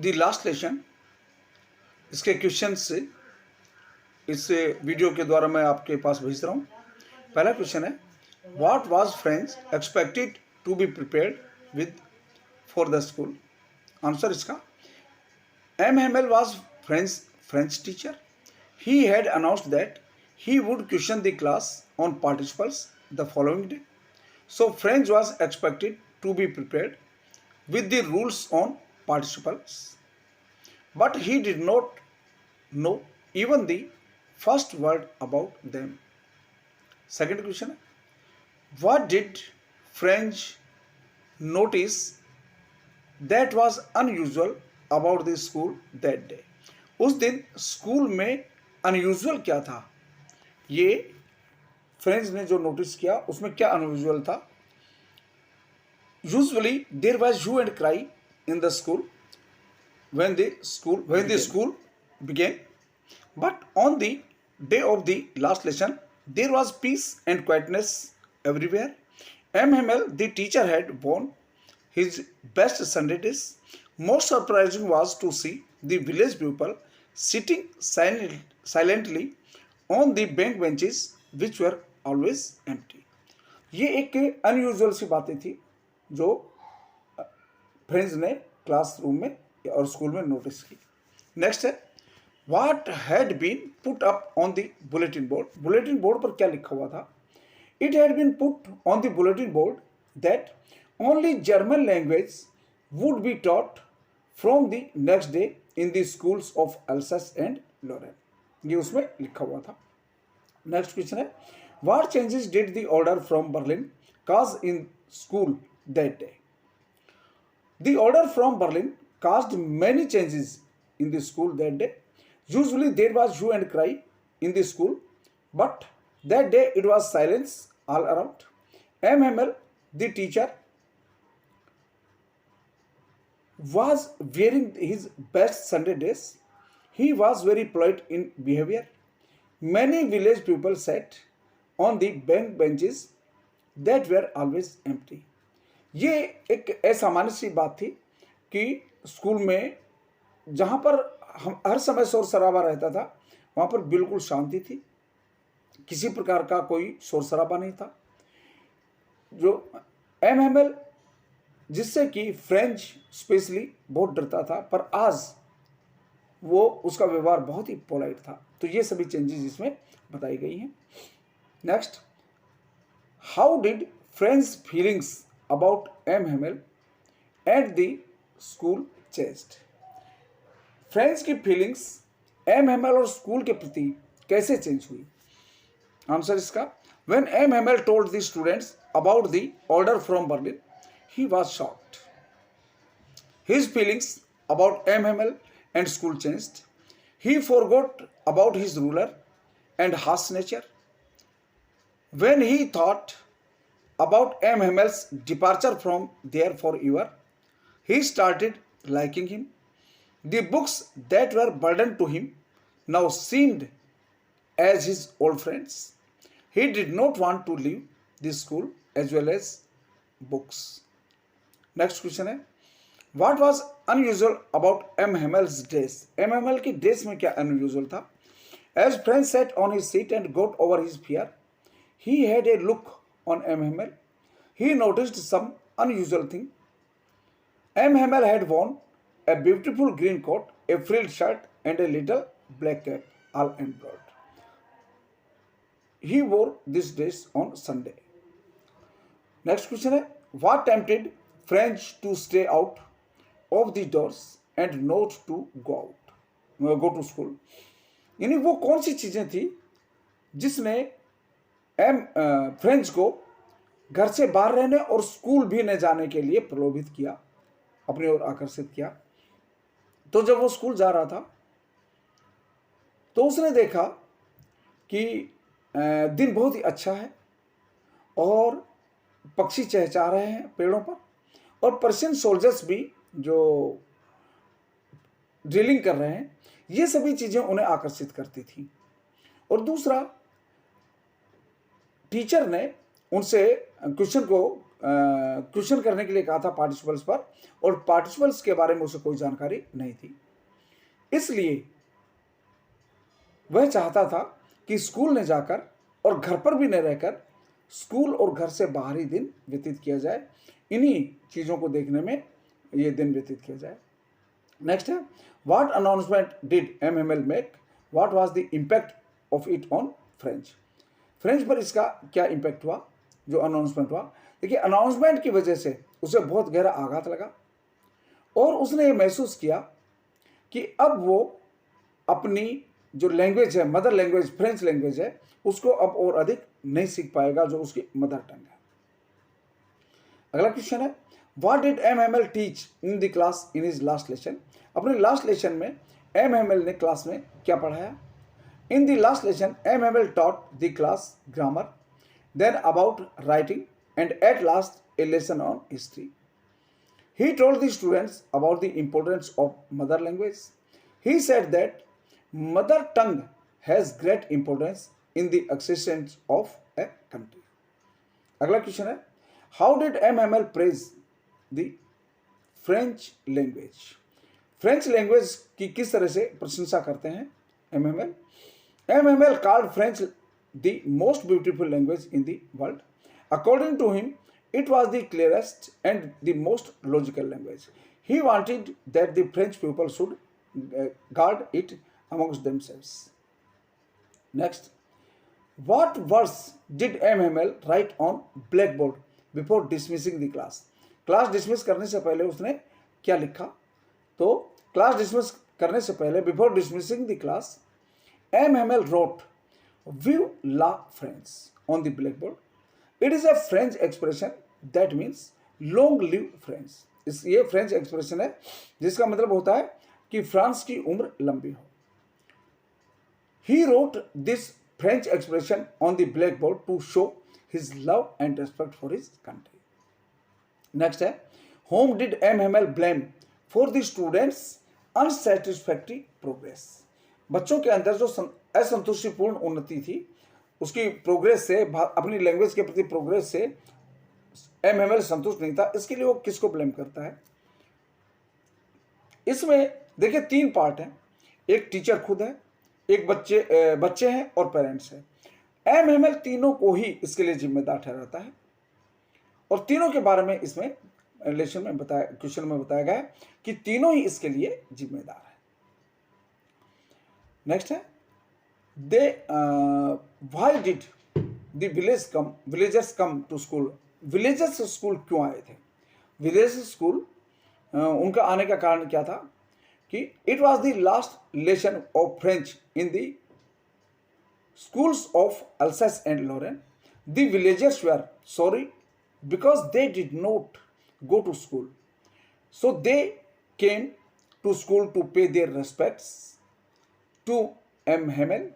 The last lesson, इसके question से इस वीडियो के द्वारा मैं आपके पास भेज रहा हूँ। पहला क्वेश्चन है, what was French expected to be prepared with for the school. Answer इसका, M Hamel was French teacher. He had announced that he would question the class on participles the following day. So French was expected to be prepared with the rules on participles. But he did not know even the first word about them. Second question, what did French notice that was unusual about the school that day? उस दिन school में unusual क्या था, ये French ने जो notice किया उसमें क्या अनयूजुअल था। Usually there was hue and cry in the school when the school began, but on the day of the last lesson there was peace and quietness everywhere. M. Hamel, the teacher, had worn his best Sunday dress. Most surprising was to see the village people sitting silently on the bank benches which were always empty. ये एक unusual सी बातें थी जो friends ने classroom में और school में notice की। नेक्स्ट है, what had been put up on the bulletin board. Bulletin board पर क्या लिखा हुआ था? It had been put on the bulletin board that only German language would be taught from the next day in the schools of Alsace and Lorraine. ये उसमें लिखा हुआ था। नेक्स्ट क्वेश्चन है, what changes did the order from Berlin cause in school that day. The order from Berlin caused many changes in the school that day. Usually there was hue and cry in the school, but that day it was silence all around. M. Hamel, the teacher, was wearing his best Sunday dress. He was very polite in behavior. Many village people sat on the bank benches that were always empty. ये एक असामान्य सी बात थी कि school में जहाँ पर हम हर समय शोर शराबा रहता था वहाँ पर बिल्कुल शांति थी, किसी प्रकार का कोई शोर शराबा नहीं था। जो एम हेमल, जिससे कि फ्रेंच स्पेशली बहुत डरता था, पर आज वो उसका व्यवहार बहुत ही पोलाइट था। तो ये सभी चेंजेस इसमें बताई गई हैं। Next, how did French feelings about M Hamel at the school chest. Friends की फीलिंग्स एम हेमल और स्कूल के प्रति कैसे चेंज हुई? आंसर इसका, when M Hamel told the students about the order from Berlin he was shocked. His feelings about M Hamel and school changed. He forgot about his ruler and harsh nature. When he thought about M. Hammel's departure from there forever, he started liking him. The books that were burden to him now seemed as his old friends. He did not want to leave the school as well as books. Next question है, What was unusual about M. Hammel's dress? M. Hammel की dress में क्या unusual था? As Frank sat on his seat and got over his fear, he had a look on M. Hammel. He noticed some unusual thing. M. Hammel had worn a beautiful green coat, a frilled shirt, and a little black cap, all embroidered. He wore this dress on Sunday. Next question है, What tempted French to stay out of the doors and not to go to school? यानी वो कौन सी चीजें थी जिसने French को घर से बाहर रहने और स्कूल भी न जाने के लिए प्रलोभित किया, अपनी ओर आकर्षित किया? तो जब वो स्कूल जा रहा था तो उसने देखा कि दिन बहुत ही अच्छा है और पक्षी चहचहा रहे हैं पेड़ों पर, और पर्शियन सोल्जर्स भी जो ड्रिलिंग कर रहे हैं, ये सभी चीजें उन्हें आकर्षित करती थी। और दूसरा, टीचर ने उनसे क्वेश्चन को क्वेश्चन करने के लिए कहा था पार्टिसिपल्स पर, और पार्टिसिपल्स के बारे में उसे कोई जानकारी नहीं थी। इसलिए वह चाहता था कि स्कूल ने जाकर और घर पर भी न रहकर स्कूल और घर से बाहर ही दिन व्यतीत किया जाए, इन्हीं चीज़ों को देखने में ये दिन व्यतीत किया जाए। नेक्स्ट है, what announcement did MML make, what was the impact of it on French. French पर इसका क्या इम्पैक्ट हुआ, जो अनाउंसमेंट हुआ। देखिए, अनाउंसमेंट की वजह से उसे बहुत गहरा आघात लगा और उसने ये महसूस किया कि अब वो अपनी जो लैंग्वेज है, मदर लैंग्वेज फ्रेंच लैंग्वेज है, उसको अब और अधिक नहीं सीख पाएगा, जो उसकी मदर टंग है। अगला क्वेश्चन है, what did M Hamel teach in the class in his last lesson. अपने लास्ट लेसन में एमएमएल ने क्लास में क्या पढ़ाया। In the last lesson M Hamel taught the class grammar, then about writing, and at last a lesson on history. He told the students about the importance of mother language. He said that mother tongue has great importance in the existence of a country. अगला question है, how did MML praise the French language? French language की किस तरह से प्रशंसा करते हैं MML? MML called French the most beautiful language in the world. According to him, it was the clearest and the most logical language. He wanted that the French people should guard it amongst themselves. Next, what verse did MML write on blackboard before dismissing the class? Class dismiss करने से पहले उसने क्या लिखा? तो class dismiss करने से पहले, before dismissing the class, MML wrote "Vive la France" on the blackboard. It is a French expression that means long live France. ये फ्रेंच एक्सप्रेशन है जिसका मतलब होता है कि फ्रांस की उम्र लंबी हो। He wrote this French expression on the blackboard to show his love and respect for his country. Next है, whom did MML blame for the students' unsatisfactory progress? बच्चों के अंदर जो असंतुष्टिपूर्ण उन्नति थी, उसकी प्रोग्रेस से, अपनी लैंग्वेज के प्रति प्रोग्रेस से एमएमएल संतुष्ट नहीं था, इसके लिए वो किसको ब्लेम करता है? इसमें देखिए 3 पार्ट हैं, एक टीचर खुद है, एक बच्चे हैं और पेरेंट्स हैं। एमएमएल तीनों को ही इसके लिए जिम्मेदार ठहराता है और तीनों के बारे में इसमें क्वेश्चन में बताया गया है कि तीनों ही इसके लिए जिम्मेदार है। नेक्स्ट है, why did the villagers come to school? Villagers school क्यों आए थे? विलेजर्स स्कूल उनका आने का कारण क्या था कि it was the last lesson of French in the schools of Alsace and Lorraine. The villagers were sorry because they did not go to school, so they came to school to pay their respects to MML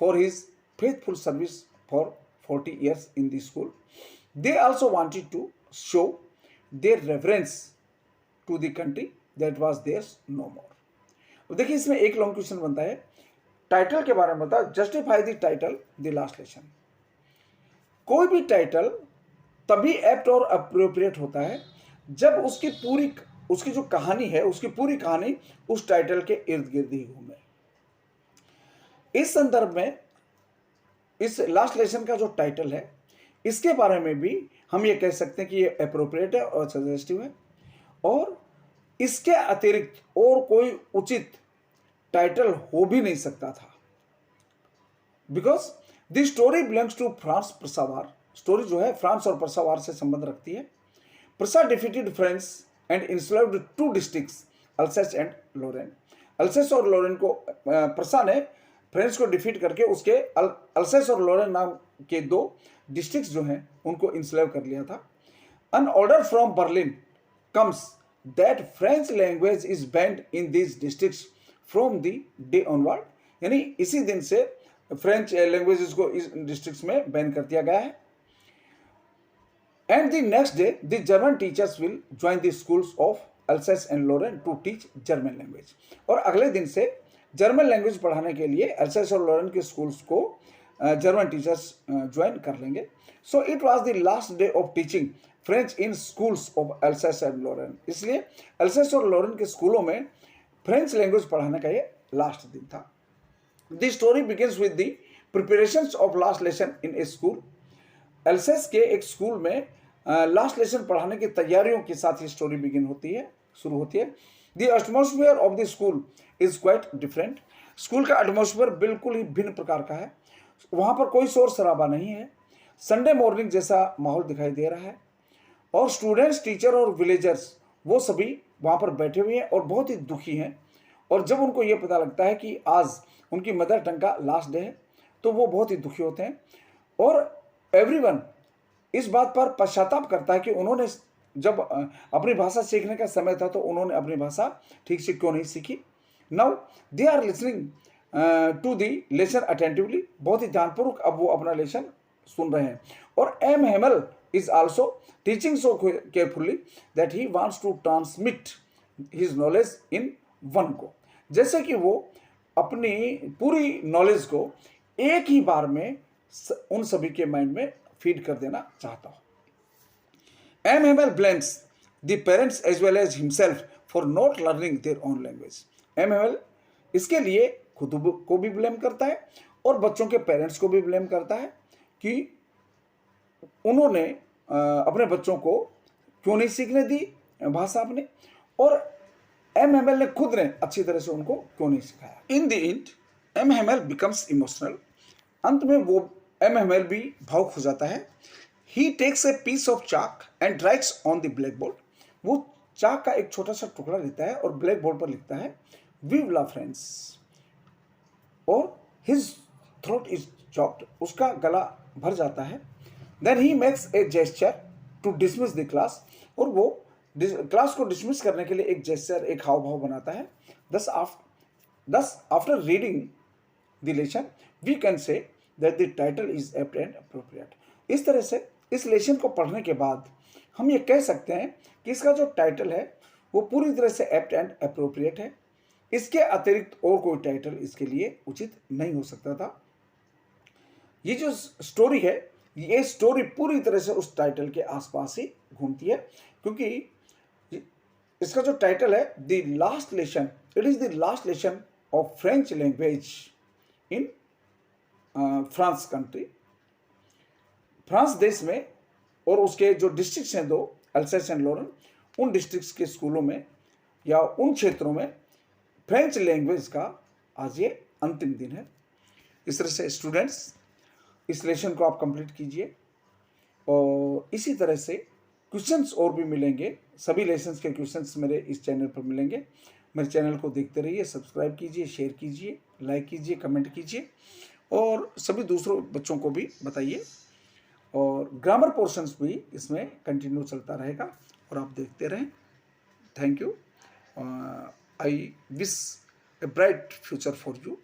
for his faithful service for 40 years in the school. They also wanted to show their reverence to the country that was theirs no more. देखिए इसमें एक long question बनता है, title के बारे में बताओ, justify the title the last lesson. कोई भी टाइटल तभी एप्ट और अप्रोप्रिएट होता है जब उसकी जो कहानी है, उसकी पूरी कहानी उस टाइटल के इर्द गिर्द ही घूमे. इस संदर्भ में इस लास्ट लेसन का जो टाइटल है, इसके बारे में भी हम ये कह सकते हैं कि ये अप्रोप्रिएट है और सजेस्टिव है, और इसके अतिरिक्त और कोई उचित टाइटल हो भी नहीं सकता था. Because the story belongs to France Prussia war. Story जो है फ्रांस और प्रसावार से संबंध रखती है. Prussia defeated French and enslaved 2 districts, Alsace and Lorraine. Alsace और लोरेन को प्रसा ने फ्रेंच को डिफीट करके उसके अल्सेस और लोरेन नाम के 2 डिस्ट्रिक्ट्स जो हैं उनको इंस्लेव कर लिया था. An order from Berlin comes that French language is banned in these districts from the day onward. यानी इसी दिन से फ्रेंच लैंग्वेजेस को इस डिस्ट्रिक्ट्स में बैन कर दिया गया है. And the next day, the German teachers will join the schools of Alsace and Lorraine to teach German language. और अगले दिन से जर्मन लैंग्वेज पढ़ाने के लिए अल्सेस और लॉरेन के स्कूल्स को जर्मन टीचर्स ज्वाइन कर लेंगे. So it was the last day of teaching French in schools of Alsace and Lorraine. इसलिए अल्सेस और लॉरेन के स्कूलों में फ्रेंच लैंग्वेज पढ़ाने का ये लास्ट दिन था। The story begins with the preparations of last lesson in A school. Else's के एक स्कूल में लास्ट लेसन पढ़ाने की तैयारियों के साथ ये स्टोरी बिगिन होती है, शुरू होती है। The atmosphere of the school is quite different. School का एटमॉस्फेयर बिल्कुल ही भिन्न प्रकार का है। वहाँ पर कोई शोर शराबा नहीं है, संडे मॉर्निंग जैसा माहौल दिखाई दे रहा है, और स्टूडेंट्स, टीचर और विलेजर्स वो सभी वहाँ पर बैठे हुए हैं और बहुत ही दुखी हैं। और जब उनको ये पता लगता है कि आज उनकी मदर टंग का लास्ट डे है तो वो बहुत ही दुखी होते हैं। और एवरीवन इस बात पर पश्चाताप करता है कि उन्होंने जब अपनी भाषा सीखने का समय था तो उन्होंने अपनी भाषा ठीक से क्यों नहीं सीखी। Now they are listening to the lesson attentively. बहुत ही ध्यानपूर्वक अब वो अपना लेसन सुन रहे हैं। और M Hamel is also teaching so carefully that he wants to transmit his knowledge in one को। जैसे कि वो अपनी पूरी नॉलेज को एक ही बार में उन सभी के माइंड में फीड कर देना चाहता हूं। M Hamel blames the parents as well as himself for not learning their own language. M Hamel इसके लिए खुद को भी ब्लेम करता है और बच्चों के पेरेंट्स को भी ब्लेम करता है कि उन्होंने अपने बच्चों को क्यों नहीं सीखने दी भाषा अपने, और एम हेमल ने खुद ने अच्छी तरह से उनको क्यों नहीं सिखाया। In the end M Hamel becomes emotional. अंत में वो एम हेमल भी भावुक हो जाता है। He takes a piece of chalk and writes on the black board. वो चाक का एक छोटा सा टुकड़ा लेता है और ब्लैक बोर्ड पर लिखता है वी विल फ्रेंड्स, और हिज थ्रोट इज चॉक्ड। उसका गला भर जाता है। Then he makes a gesture to dismiss the class. और वो क्लास को डिसमिस करने के लिए एक जेस्चर, एक हाव भाव बनाता है। thus after reading the lesson we can say that the title is apt and appropriate। इस तरह से इस लेसन को पढ़ने के बाद हम ये कह सकते हैं कि इसका जो टाइटल है वो पूरी तरह से एप्ट एंड अप्रोप्रिएट है। इसके अतिरिक्त और कोई टाइटल इसके लिए उचित नहीं हो सकता था। ये जो स्टोरी है, ये स्टोरी पूरी तरह से उस टाइटल के आसपास ही घूमती है, क्योंकि इसका जो टाइटल है the last lesson, it is the last lesson of French language in France country. France देश में और उसके जो डिस्ट्रिक्ट्स हैं दो, अल्सेस एंड लॉरेन, उन डिस्ट्रिक्ट्स के स्कूलों में या उन क्षेत्रों में फ्रेंच लैंग्वेज का आज ये अंतिम दिन है। इस तरह से स्टूडेंट्स इस लेसन को आप कंप्लीट कीजिए, और इसी तरह से क्वेश्चंस और भी मिलेंगे। सभी लेसन्स के क्वेश्चंस मेरे इस चैनल पर मिलेंगे। मेरे चैनल को देखते रहिए, सब्सक्राइब कीजिए, शेयर कीजिए, लाइक कीजिए, कमेंट कीजिए, और सभी दूसरों बच्चों को भी बताइए। और ग्रामर पोर्शंस भी इसमें कंटिन्यू चलता रहेगा और आप देखते रहें। Thank you. I wish a bright future for you.